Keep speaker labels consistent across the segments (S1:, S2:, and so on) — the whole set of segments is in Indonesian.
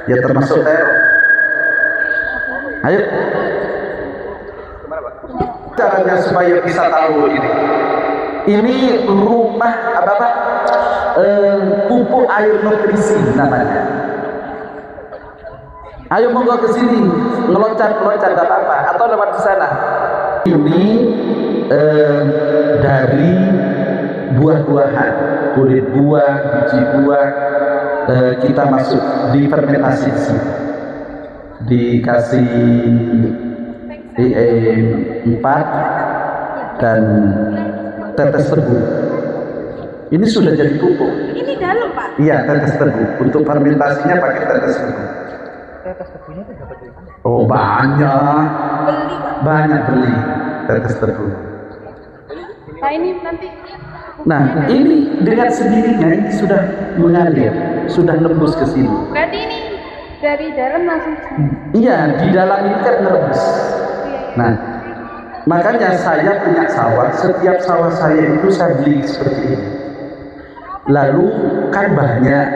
S1: Ya termasuk teror. Ayo. Caranya supaya bisa tahu ini. Ini rumah apa? Pupuk air nutrisi namanya. Ayo monggo ke sini, ngeloncat tidak apa-apa, atau lewat di sana. Ini dari buah-buahan, kulit buah, biji buah, kita masuk di fermentasi di sini. Dikasih 4 dan tetes tebu. Ini sudah jadi pupuk.
S2: Ini dalam, Pak?
S1: Iya, tetes tebu. Untuk fermentasinya pakai tetes tebu.
S3: Tetes tebunya itu dapat dari mana?
S1: Oh, banyak.
S2: Beli, Pak?
S1: Banyak beli tetes tebu.
S2: Nah, ini nanti.
S1: Nah, ini dengan sendirinya ini sudah mengalir, sudah nembus ke sini.
S2: Berarti ini dari dalam langsung ke sini.
S1: Iya, di dalam ini kan merebus. Nah, makanya saya punya sawah. Setiap sawah saya itu saya beli seperti ini. Lalu kan banyak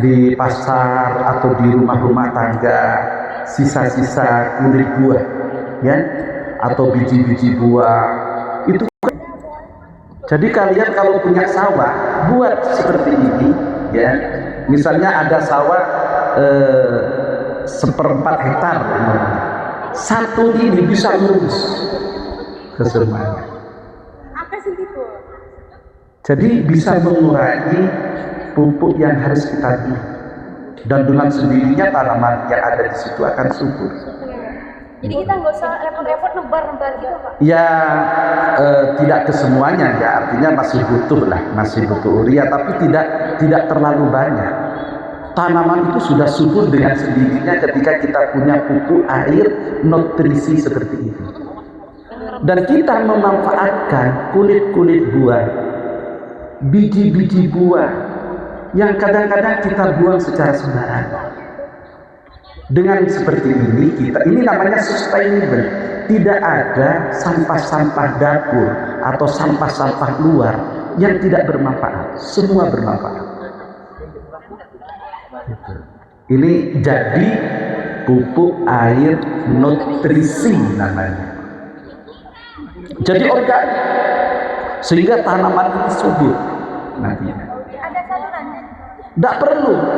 S1: di pasar atau di rumah-rumah tangga sisa-sisa kulit buah, ya, atau biji-biji buah itu. Jadi kalian kalau punya sawah buat seperti ini, ya. Misalnya ada sawah 1/4 hektar, satu ini bisa lurus ke semuanya.
S2: Apa sih itu?
S1: Jadi bisa mengurangi pupuk yang harus kita beli, dan dengan sendirinya tanaman yang ada di situ akan subur.
S2: Jadi kita nggak usah repot-repot nebar-nebar gitu, Pak?
S1: Ya tidak ke semuanya, ya, artinya masih butuh urea, tapi tidak terlalu banyak. Tanaman itu sudah subur dengan sendirinya ketika kita punya pupuk air nutrisi seperti ini. Dan kita memanfaatkan kulit-kulit buah, biji-biji buah yang kadang-kadang kita buang secara sembarangan. Dengan seperti ini namanya sustainable. Tidak ada sampah-sampah dapur atau sampah-sampah luar yang tidak bermanfaat. Semua bermanfaat. Ini jadi pupuk air nutrisi namanya. Jadi organik, sehingga tanaman ini subur nantinya.
S2: Ada salurannya?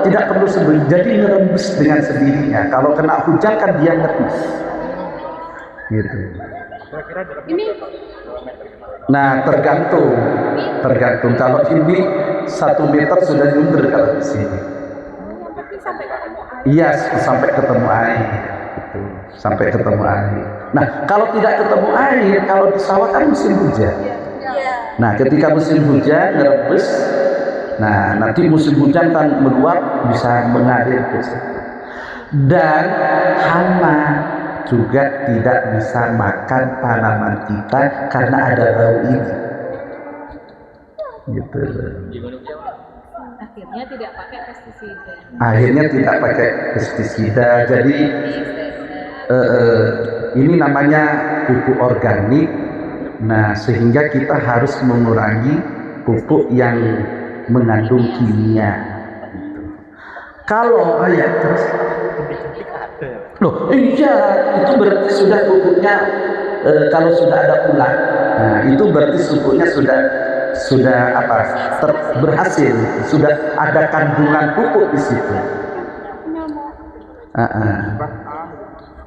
S1: Tidak perlu sebelum. Jadi ngerembes dengan sendirinya. Kalau kena hujan kan dia ngerembes. Gitu.
S2: Ini
S1: Nah, tergantung. Kalau ini 1 meter sudah nyumber kalau di sini.
S2: yang penting sampai ketemu air.
S1: Iya, sampai ketemu air. Gitu. Sampai ketemu air. Nah, kalau tidak ketemu air, kalau di sawah kan musim hujan.
S2: Iya.
S1: Nah, ketika musim hujan ngerebes, nah nanti musim hujan kan meluap, bisa mengalir ke situ. Dan hama juga tidak bisa makan tanaman kita karena ada bau ini. Gitu.
S2: Akhirnya tidak pakai pestisida.
S1: Akhirnya tidak pakai pestisida. Jadi ini namanya pupuk organik. Nah, sehingga kita harus mengurangi pupuk yang mengandung kimia. Kalau terus, loh, iya, itu berarti sudah pupuknya kalau sudah ada ulat, nah itu berarti pupuknya sudah berhasil, sudah ada kandungan pupuk di situ.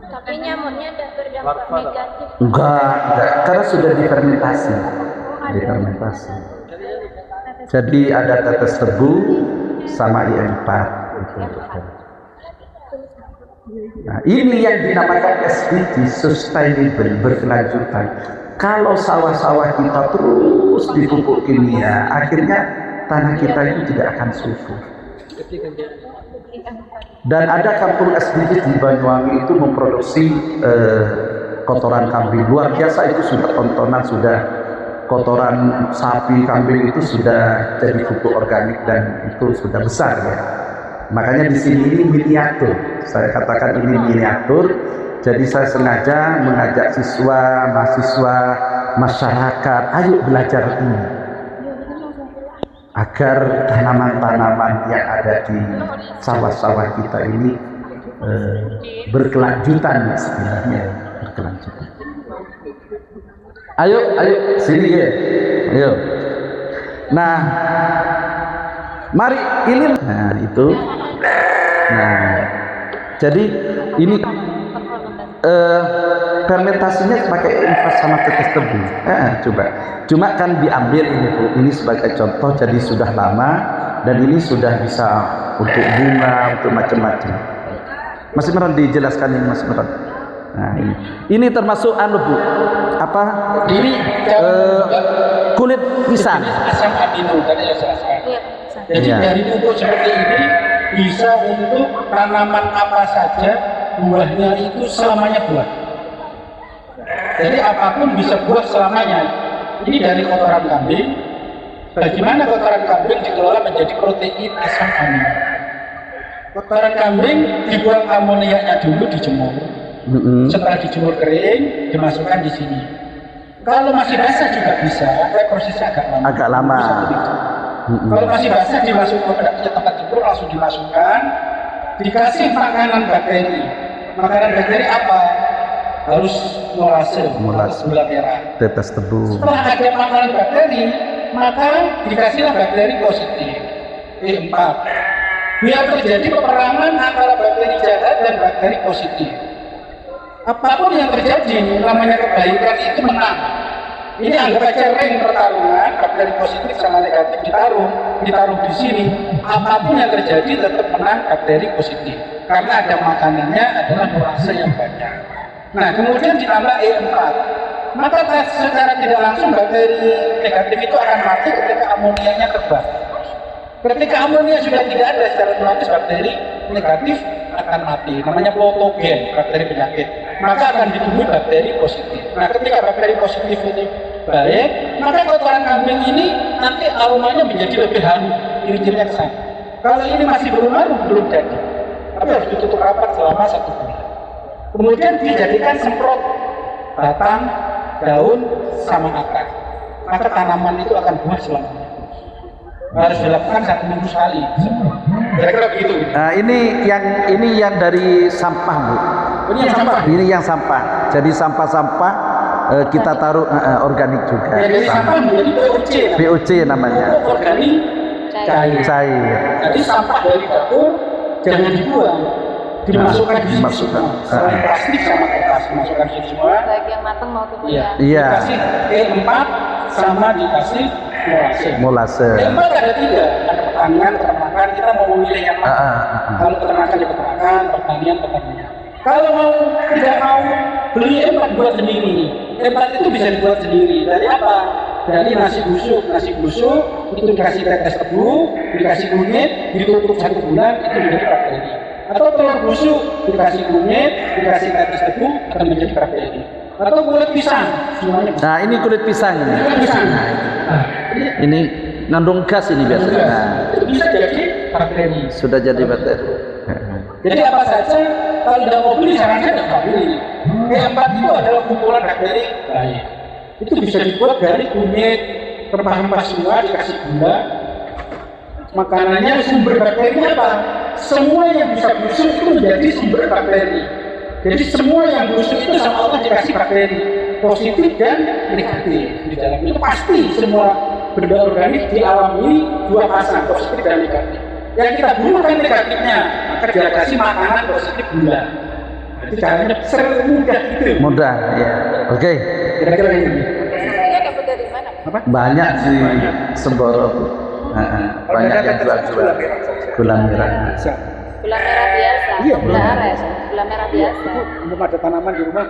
S2: Tapi nyamuknya tidak berdampak negatif.
S1: Enggak, karena sudah difermentasi. Jadi ada tetes tebu sama IM4. Nah, ini yang dinamakan SDG, sustainable, berkelanjutan. Kalau sawah-sawah kita terus dipupuk kimia, akhirnya tanah kita itu tidak akan subur. Dan ada kampung SDG di Banyuwangi itu memproduksi kotoran kambing luar biasa. Itu sudah tontonan, sudah kotoran sapi, kambing itu sudah jadi pupuk organik dan itu sudah besar, ya. Makanya di sini ini miniatur. Saya katakan ini miniatur. Jadi saya sengaja mengajak siswa, mahasiswa, masyarakat, ayo belajar ini. agar tanaman-tanaman yang ada di sawah-sawah kita ini berkelanjutan istilahnya, berkelanjutan. Ayo sini ya, ayo. Nah, mari ini. Nah itu. Nah, jadi ini fermentasinya pakai infus sama tetes tebu. Coba. Cuma kan diambil ini Bu, ini sebagai contoh. Jadi sudah lama dan ini sudah bisa untuk bunga, untuk macam-macam. Masih Meron dijelaskan ini Mas Meron. Nah ini termasuk anu Bu, apa?
S4: Ini
S1: kulit pisang.
S4: asam amino tadi saya jelaskan.
S2: Iya, bisa.
S4: Jadi
S1: Iya.
S4: dari pupuk seperti ini bisa untuk tanaman apa saja buahnya itu selamanya buah. Jadi apapun bisa buah selamanya. Ini dari kotoran kambing. Bagaimana kotoran kambing dikelola menjadi protein asam amino? Kotoran kambing dibuang amoniaknya dulu, dijemur. Setelah dijemur kering, dimasukkan di sini. Kalau masih basah juga bisa, tapi prosesnya agak lama.
S1: Agak lama.
S4: Bisa lebih cepat. Kalau masih basah dimasukkan ke tempat jemur, langsung dimasukkan, dikasih makanan bakteri. Makanan bakteri apa? Harus molase,
S1: Molase.
S4: gula merah.
S1: Tetes tebu.
S4: Setelah ada makanan bakteri, maka dikasihlah bakteri positif E4. Biar terjadi peperangan antara bakteri jahat dan bakteri positif. Apapun yang terjadi, namanya kebaikan itu menang. Ini anggap aja ring pertarungan, bakteri positif sama negatif ditaruh di sini. Apapun yang terjadi tetap menang bakteri positif. Karena ada makanannya adalah molase yang banyak. Nah, kemudian ditambah E4. Maka secara tidak langsung bakteri negatif itu akan mati ketika amoniaknya terbang. Ketika amonia sudah tidak ada, secara otomatis bakteri negatif akan mati. Namanya patogen, bakteri penyakit. Maka akan ditumbuh bakteri positif. Nah, ketika bakteri positif ini baik, maka kotoran kambing ini nanti aromanya menjadi lebih harum, ciri-cirinya ke sana. Kalau ini masih belum harum, belum jadi. Tapi harus ditutup rapat selama 1 bulan. Kemudian dijadikan semprot batang, daun, sama akar. Maka tanaman itu akan buah selamanya. Harus dilakukan 1 minggu sekali. Kira-kira begitu.
S1: Nah ini yang dari sampah Bu.
S4: Ini yang sampah.
S1: Ini yang sampah. Jadi sampah-sampah kita taruh organik juga.
S4: Ya, dari sampah menjadi POC.
S1: POC namanya.
S4: Pupuk organik cair.
S1: Cair.
S4: Jadi sampah dari dapur jangan dibuang, dimasukkan di sini
S1: Dimasukkan.
S4: semua. Selain plastik sama kertas, dimasukkan di sini semua.
S2: Baik yang matang maupun
S4: Iya.
S2: yang
S1: Iya.
S4: Dikasih E4 sama dikasih molase.
S1: Molase.
S4: E4 ada 3, ada pertanian, peternakan. Kita mau memilih yang mana? Kalau peternakan ya peternakan, pertanian pertanian. Kalau mau tidak mau beli E4 buat sendiri. E4 itu bisa dibuat sendiri. Dari apa? Dari nasi busuk itu dikasih tetes tebu, dikasih kunyit, ditutup 1 bulan, itu menjadi bakteri. Atau telur busuk dikasih kunyit, dikasih tetes tebu, akan menjadi bakteri. Atau kulit pisang, semuanya bisa.
S1: Nah ini kulit pisang ini.
S4: Kulit pisang. Nah,
S1: Ini ngandung gas ini biasanya. Nah,
S4: itu bisa jadi bakteri.
S1: sudah jadi bakteri.
S4: Jadi apa saja kalau tidak mau beli, saran saya tidak beli. E4 itu adalah kumpulan bakteri baik. Itu bisa dibuat dari kunyit, rempah-rempah semua, dikasih gula. Makanannya sumber bakteri apa? Semua yang bisa busuk itu menjadi sumber bakteri. Jadi semua yang busuk itu sama Allah dikasih bakteri positif dan negatif di dalam itu pasti semua benda organik di alam ini 2 pasang positif dan negatif. Yang kita bunuh kan negatifnya, maka dia kasih makanan positif gula. Itu caranya semudah itu.
S1: Mudah ya. Oke.
S4: Kira-kira ini.
S2: Biasanya dapat dari mana?
S4: Apa?
S1: Banyak di Semboro. Banyak yang jual-jual gula merah.
S4: Bisa.
S2: Gula merah biasa,
S4: Iya,
S2: gula
S4: gula
S2: aren, gula merah biasa.
S4: Belum ada tanaman di rumah.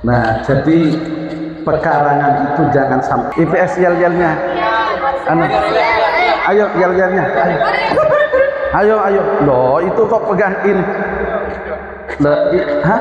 S1: Nah, jadi pekarangan itu jangan sampai IPS yel-yelnya. Anu. Ayo yel-yelnya. Ayo. Loh, itu kok pegang ini. Loh, hah?